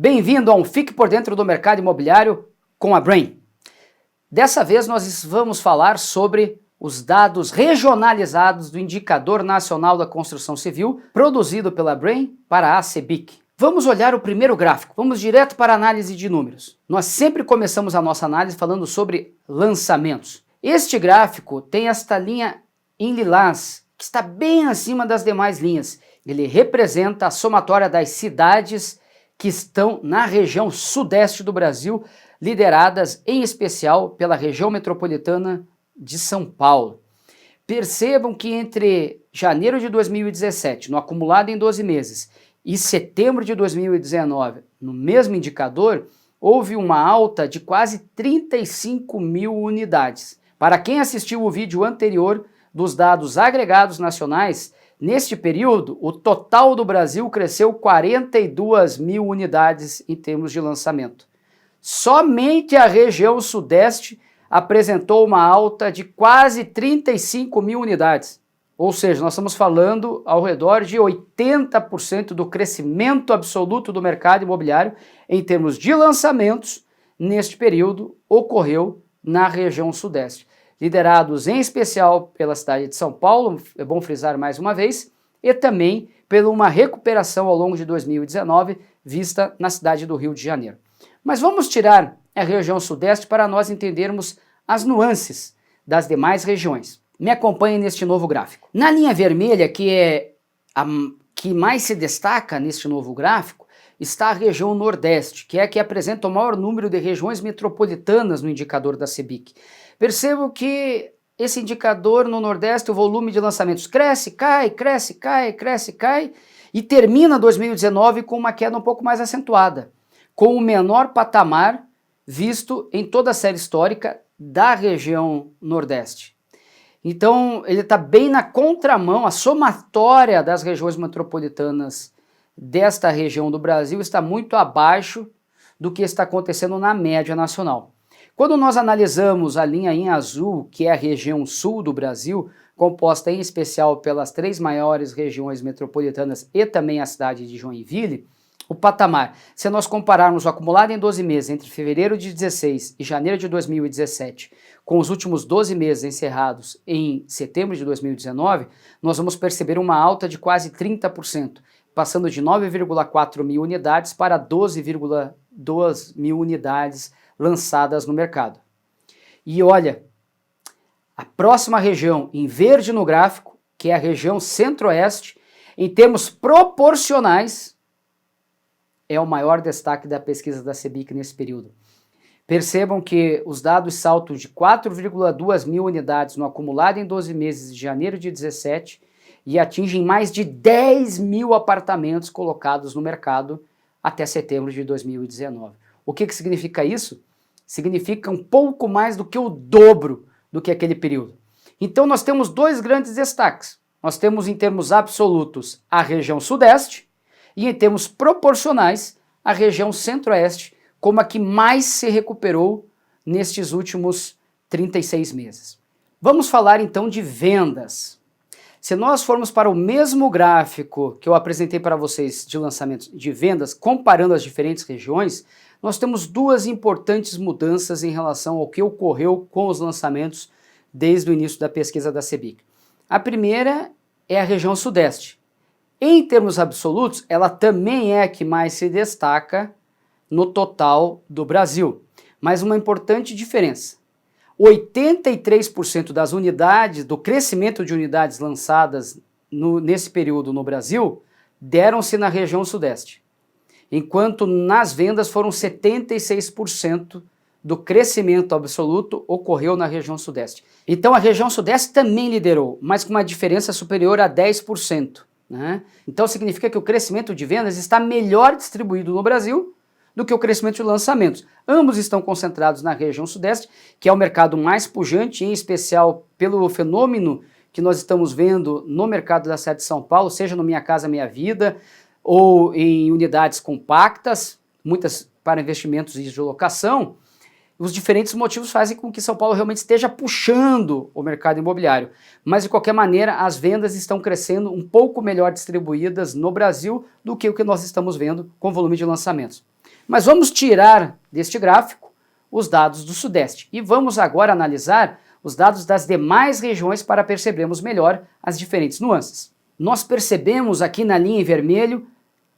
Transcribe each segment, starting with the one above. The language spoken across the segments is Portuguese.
Bem-vindo a um Fique por Dentro do Mercado Imobiliário com a Brain. Dessa vez nós vamos falar sobre os dados regionalizados do Indicador Nacional da Construção Civil, produzido pela Brain para a CEBIC. Vamos olhar o primeiro gráfico, vamos direto para a análise de números. Nós sempre começamos a nossa análise falando sobre lançamentos. Este gráfico tem esta linha em lilás, que está bem acima das demais linhas. Ele representa a somatória das cidades que estão na região sudeste do Brasil, lideradas em especial pela região metropolitana de São Paulo. Percebam que entre janeiro de 2017, no acumulado em 12 meses, e setembro de 2019, no mesmo indicador, houve uma alta de quase 35 mil unidades. Para quem assistiu o vídeo anterior dos dados agregados nacionais, neste período, o total do Brasil cresceu 42 mil unidades em termos de lançamento. Somente a região sudeste apresentou uma alta de quase 35 mil unidades. Ou seja, nós estamos falando ao redor de 80% do crescimento absoluto do mercado imobiliário em termos de lançamentos neste período ocorreu na região sudeste. Liderados em especial pela cidade de São Paulo, é bom frisar mais uma vez, e também pela uma recuperação ao longo de 2019 vista na cidade do Rio de Janeiro. Mas vamos tirar a região sudeste para nós entendermos as nuances das demais regiões. Me acompanhe neste novo gráfico. Na linha vermelha, que é a que mais se destaca neste novo gráfico, está a região nordeste, que é a que apresenta o maior número de regiões metropolitanas no indicador da CEBIC. Percebo que esse indicador no Nordeste, o volume de lançamentos cresce, cai, cresce, cai, cresce, cai, e termina 2019 com uma queda um pouco mais acentuada, com o menor patamar visto em toda a série histórica da região Nordeste. Então, ele está bem na contramão, a somatória das regiões metropolitanas desta região do Brasil está muito abaixo do que está acontecendo na média nacional. Quando nós analisamos a linha em azul, que é a região sul do Brasil, composta em especial pelas três maiores regiões metropolitanas e também a cidade de Joinville, o patamar, se nós compararmos o acumulado em 12 meses entre fevereiro de 2016 e janeiro de 2017, com os últimos 12 meses encerrados em setembro de 2019, nós vamos perceber uma alta de quase 30%, passando de 9,4 mil unidades para 12,2 mil unidades lançadas no mercado. E olha, a próxima região em verde no gráfico, que é a região centro-oeste, em termos proporcionais, é o maior destaque da pesquisa da CEBIC nesse período. Percebam que os dados saltam de 4,2 mil unidades no acumulado em 12 meses de janeiro de 2017 e atingem mais de 10 mil apartamentos colocados no mercado até setembro de 2019. O que significa isso? Significa um pouco mais do que o dobro do que aquele período. Então nós temos dois grandes destaques. Nós temos em termos absolutos a região sudeste e em termos proporcionais a região centro-oeste como a que mais se recuperou nestes últimos 36 meses. Vamos falar então de vendas. Se nós formos para o mesmo gráfico que eu apresentei para vocês de lançamentos de vendas, comparando as diferentes regiões, nós temos duas importantes mudanças em relação ao que ocorreu com os lançamentos desde o início da pesquisa da CEBIC. A primeira é a região sudeste. Em termos absolutos, ela também é a que mais se destaca no total do Brasil. Mas uma importante diferença. 83% das unidades, do crescimento de unidades lançadas nesse período no Brasil, deram-se na região sudeste. Enquanto nas vendas foram 76% do crescimento absoluto ocorreu na região sudeste. Então a região sudeste também liderou, mas com uma diferença superior a 10%. Né? Então significa que o crescimento de vendas está melhor distribuído no Brasil do que o crescimento de lançamentos. Ambos estão concentrados na região sudeste, que é o mercado mais pujante, em especial pelo fenômeno que nós estamos vendo no mercado da cidade de São Paulo, seja no Minha Casa Minha Vida, ou em unidades compactas, muitas para investimentos de locação. Os diferentes motivos fazem com que São Paulo realmente esteja puxando o mercado imobiliário. Mas, de qualquer maneira, as vendas estão crescendo um pouco melhor distribuídas no Brasil do que o que nós estamos vendo com volume de lançamentos. Mas vamos tirar deste gráfico os dados do Sudeste e vamos agora analisar os dados das demais regiões para percebermos melhor as diferentes nuances. Nós percebemos aqui na linha em vermelho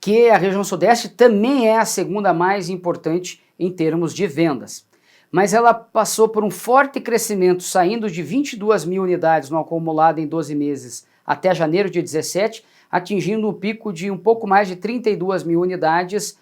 que a região Sudeste também é a segunda mais importante em termos de vendas. Mas ela passou por um forte crescimento, saindo de 22 mil unidades no acumulado em 12 meses até janeiro de 17, atingindo um pico de um pouco mais de 32 mil unidades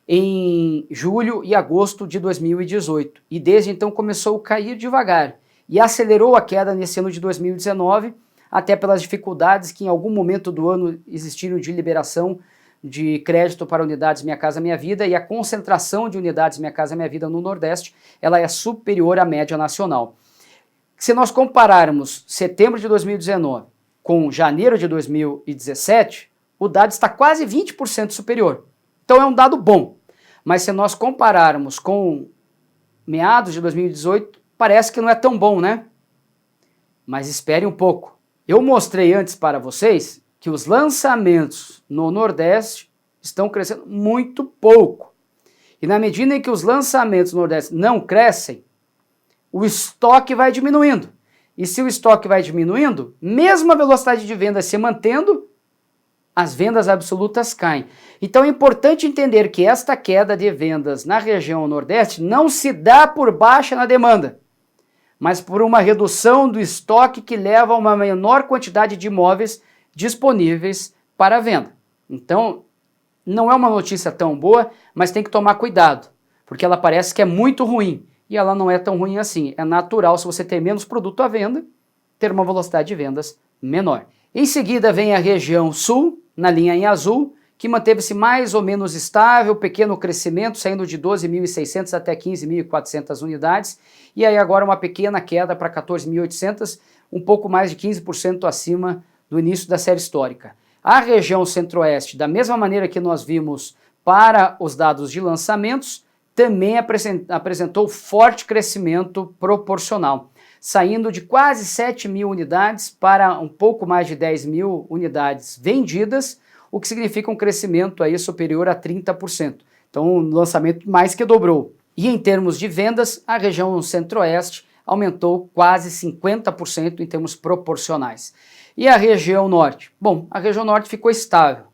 em julho e agosto de 2018. E desde então começou a cair devagar e acelerou a queda nesse ano de 2019, até pelas dificuldades que em algum momento do ano existiram de liberação de crédito para unidades Minha Casa Minha Vida, e a concentração de unidades Minha Casa Minha Vida no Nordeste, ela é superior à média nacional. Se nós compararmos setembro de 2019 com janeiro de 2017, o dado está quase 20% superior. Então é um dado bom, mas se nós compararmos com meados de 2018, parece que não é tão bom, né? Mas espere um pouco. Eu mostrei antes para vocês que os lançamentos no Nordeste estão crescendo muito pouco. E na medida em que os lançamentos no Nordeste não crescem, o estoque vai diminuindo. E se o estoque vai diminuindo, mesmo a velocidade de venda se mantendo, as vendas absolutas caem. Então é importante entender que esta queda de vendas na região Nordeste não se dá por baixa na demanda, mas por uma redução do estoque que leva a uma menor quantidade de imóveis disponíveis para venda. Então, não é uma notícia tão boa, mas tem que tomar cuidado, porque ela parece que é muito ruim, e ela não é tão ruim assim. É natural, se você ter menos produto à venda, ter uma velocidade de vendas menor. Em seguida vem a região Sul, na linha em azul, que manteve-se mais ou menos estável, pequeno crescimento, saindo de 12.600 até 15.400 unidades, e aí agora uma pequena queda para 14.800, um pouco mais de 15% acima do início da série histórica. A região Centro-Oeste, da mesma maneira que nós vimos para os dados de lançamentos, também apresentou forte crescimento proporcional, saindo de quase 7 mil unidades para um pouco mais de 10 mil unidades vendidas, o que significa um crescimento aí superior a 30%. Então, um lançamento mais que dobrou. E em termos de vendas, a região Centro-Oeste aumentou quase 50% em termos proporcionais. E a região Norte? Bom, a região Norte ficou estável.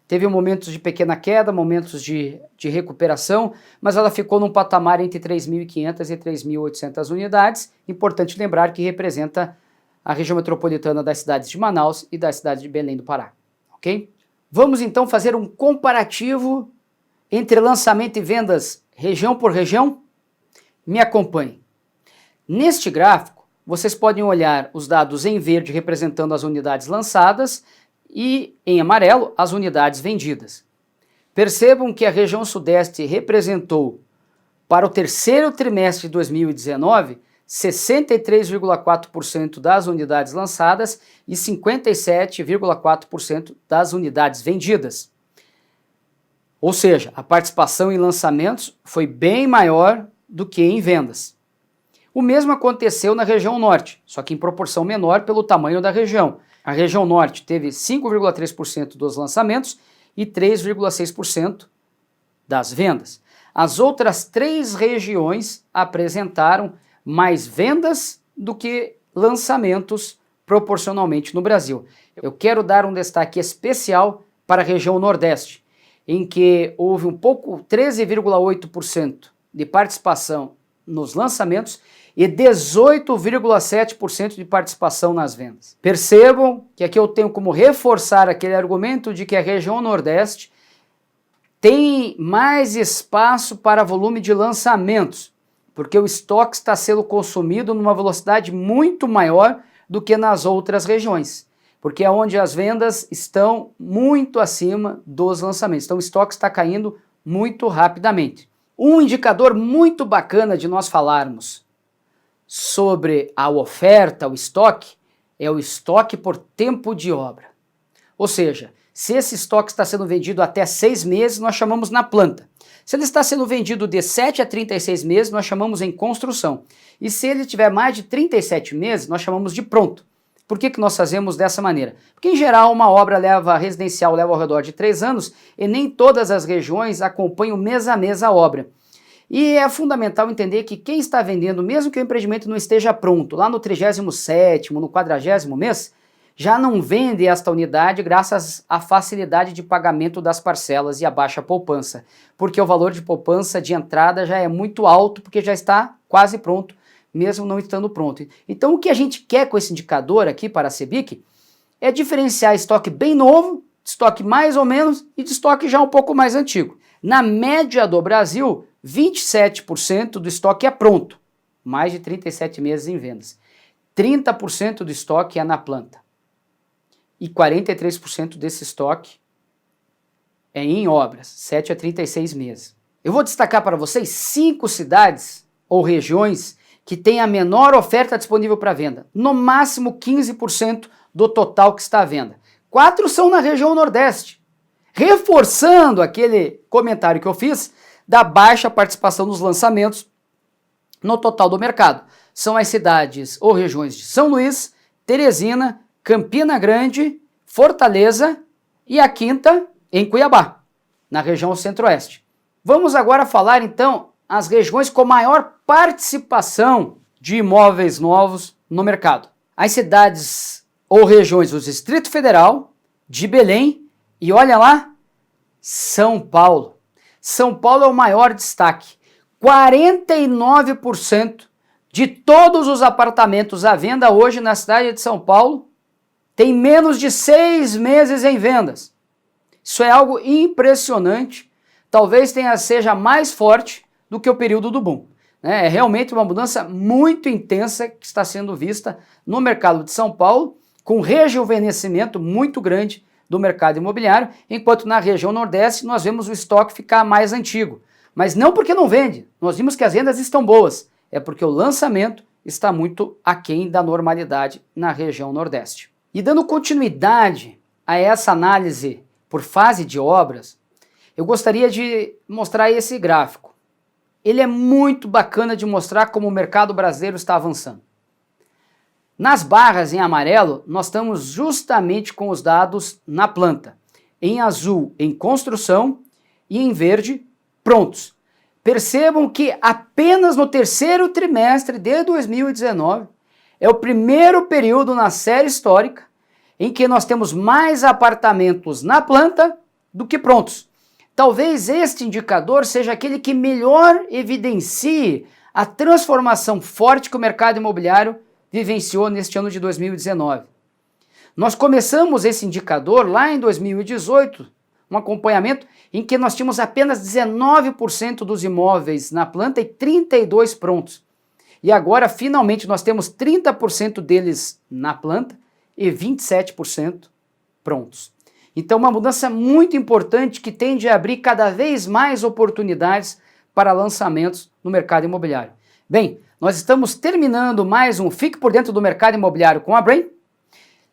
Teve momentos de pequena queda, momentos de recuperação, mas ela ficou num patamar entre 3.500 e 3.800 unidades. Importante lembrar que representa a região metropolitana das cidades de Manaus e da cidade de Belém do Pará. Ok? Vamos então fazer um comparativo entre lançamento e vendas região por região? Me acompanhe. Neste gráfico, vocês podem olhar os dados em verde representando as unidades lançadas e em amarelo as unidades vendidas. Percebam que a região Sudeste representou para o terceiro trimestre de 2019 63,4% das unidades lançadas e 57,4% das unidades vendidas. Ou seja, a participação em lançamentos foi bem maior do que em vendas. O mesmo aconteceu na região Norte, só que em proporção menor pelo tamanho da região. A região Norte teve 5,3% dos lançamentos e 3,6% das vendas. As outras três regiões apresentaram mais vendas do que lançamentos proporcionalmente no Brasil. Eu quero dar um destaque especial para a região Nordeste, em que houve 13,8% de participação nos lançamentos e 18,7% de participação nas vendas. Percebam que aqui eu tenho como reforçar aquele argumento de que a região Nordeste tem mais espaço para volume de lançamentos, porque o estoque está sendo consumido numa velocidade muito maior do que nas outras regiões, porque é onde as vendas estão muito acima dos lançamentos. Então o estoque está caindo muito rapidamente. Um indicador muito bacana de nós falarmos sobre a oferta, o estoque, é o estoque por tempo de obra. Ou seja, se esse estoque está sendo vendido até 6 meses, nós chamamos na planta. Se ele está sendo vendido de 7 a 36 meses, nós chamamos em construção. E se ele tiver mais de 37 meses, nós chamamos de pronto. Por que nós fazemos dessa maneira? Porque, em geral, uma obra residencial leva ao redor de 3 anos e nem todas as regiões acompanham mês a mês a obra. E é fundamental entender que quem está vendendo, mesmo que o empreendimento não esteja pronto, lá no 37º, no 40º mês, já não vende esta unidade graças à facilidade de pagamento das parcelas e à baixa poupança, porque o valor de poupança de entrada já é muito alto, porque já está quase pronto, mesmo não estando pronto. Então o que a gente quer com esse indicador aqui para a CBIC é diferenciar estoque bem novo, estoque mais ou menos e de estoque já um pouco mais antigo. Na média do Brasil, 27% do estoque é pronto, mais de 37 meses em vendas. 30% do estoque é na planta. E 43% desse estoque é em obras, 7 a 36 meses. Eu vou destacar para vocês 5 cidades ou regiões que têm a menor oferta disponível para venda, no máximo 15% do total que está à venda. 4 são na região Nordeste, reforçando aquele comentário que eu fiz da baixa participação nos lançamentos no total do mercado. São as cidades ou regiões de São Luís, Teresina, Campina Grande, Fortaleza e a quinta em Cuiabá, na região centro-oeste. Vamos agora falar então as regiões com maior participação de imóveis novos no mercado. As cidades ou regiões do Distrito Federal, de Belém e olha lá, São Paulo. São Paulo é o maior destaque. 49% de todos os apartamentos à venda hoje na cidade de São Paulo tem menos de 6 meses em vendas. Isso é algo impressionante. Talvez seja mais forte do que o período do boom. É realmente uma mudança muito intensa que está sendo vista no mercado de São Paulo, com rejuvenescimento muito grande do mercado imobiliário, enquanto na região Nordeste nós vemos o estoque ficar mais antigo. Mas não porque não vende, nós vimos que as vendas estão boas, é porque o lançamento está muito aquém da normalidade na região Nordeste. E dando continuidade a essa análise por fase de obras, eu gostaria de mostrar esse gráfico. Ele é muito bacana de mostrar como o mercado brasileiro está avançando. Nas barras em amarelo, nós estamos justamente com os dados na planta. Em azul, em construção e em verde, prontos. Percebam que apenas no terceiro trimestre de 2019 é o primeiro período na série histórica em que nós temos mais apartamentos na planta do que prontos. Talvez este indicador seja aquele que melhor evidencie a transformação forte que o mercado imobiliário vivenciou neste ano de 2019. Nós começamos esse indicador lá em 2018, um acompanhamento em que nós tínhamos apenas 19% dos imóveis na planta e 32% prontos. E agora, finalmente, nós temos 30% deles na planta e 27% prontos. Então, uma mudança muito importante que tende a abrir cada vez mais oportunidades para lançamentos no mercado imobiliário. Bem, nós estamos terminando mais um Fique por Dentro do Mercado Imobiliário com a Brain.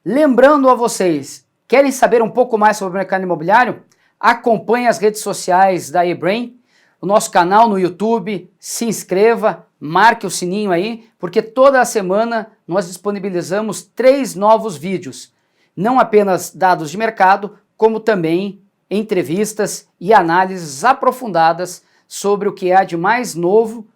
Lembrando a vocês, querem saber um pouco mais sobre o mercado imobiliário? Acompanhe as redes sociais da eBrain, o nosso canal no YouTube, se inscreva, marque o sininho aí, porque toda semana nós disponibilizamos 3 novos vídeos. Não apenas dados de mercado, como também entrevistas e análises aprofundadas sobre o que há de mais novo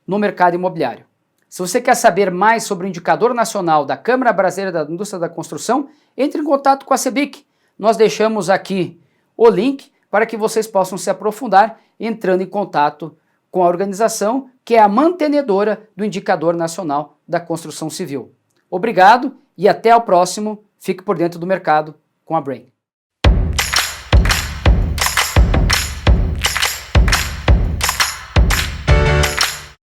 no mercado imobiliário. Se você quer saber mais sobre o indicador nacional da Câmara Brasileira da Indústria da Construção, entre em contato com a CBIC. Nós deixamos aqui o link para que vocês possam se aprofundar entrando em contato com a organização que é a mantenedora do Indicador Nacional da Construção Civil. Obrigado e até o próximo Fique por Dentro do Mercado com a Brain.